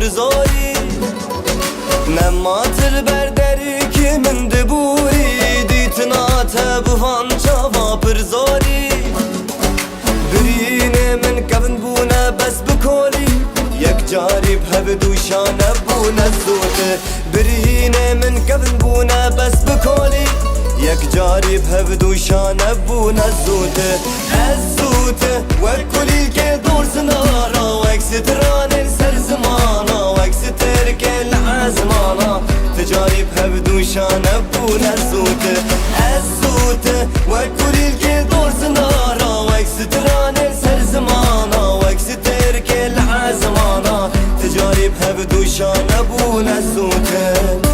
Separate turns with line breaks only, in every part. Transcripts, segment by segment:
پرزاری نماتر بردری که من دبوری دیتنات بوان چاوا پرزاری برینه من کفن بونه بس بکولی یک جاری به دوشان بونه زوده برینه من کفن بونه بس بکولی یک جاری به دوشان بونه زوده از زوده و کلی که دور زنارا و اکستران سر زمانا و اکستر که لعزمانا تجاری به دوشان بونه زوده از زوده و کلی که دور زنارا و اکستران سر زمانا و اکستر که لعزمانا تجاری به دوشان بونه زوده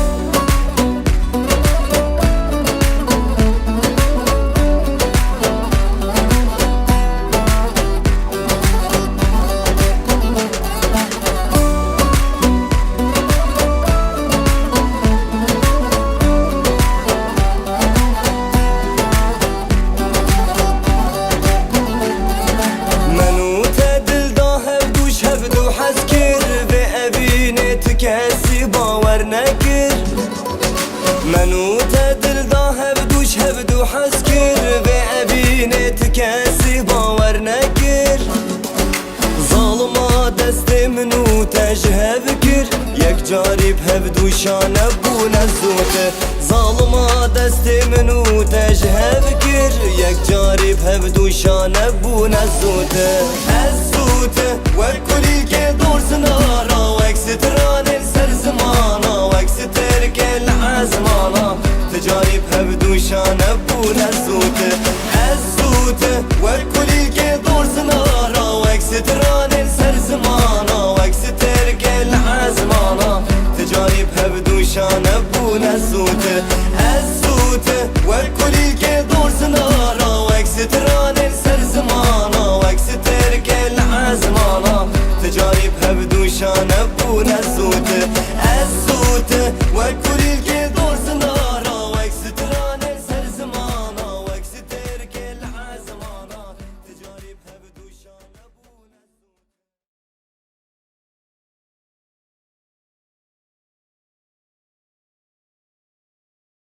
کسی باور نکر منو تدل دا هبدوش هبدو حس کر به ابینت کسی باور نکر ظالما دست منو تجهب کر یک جاری هبدوشان بونه زوده ظالما دست منو تجهب کر یک جاری هبدوشان بونه زوده از زوده و کلی که دور زنارا و اکستران سر زمانا و اکستر که لعزمانا تجاری بدوشان بونه زوده از زوده و کلی که دور زنارا و اکستران سر زمانا و اکستر که لعزمانا تجاری بدوشان بونه زوده از زوده و کلی که دور زنارا و اکستران سر زمانا و اکستر که لعزمانا تجاری بدوشان بونه زوده از زوده و کلی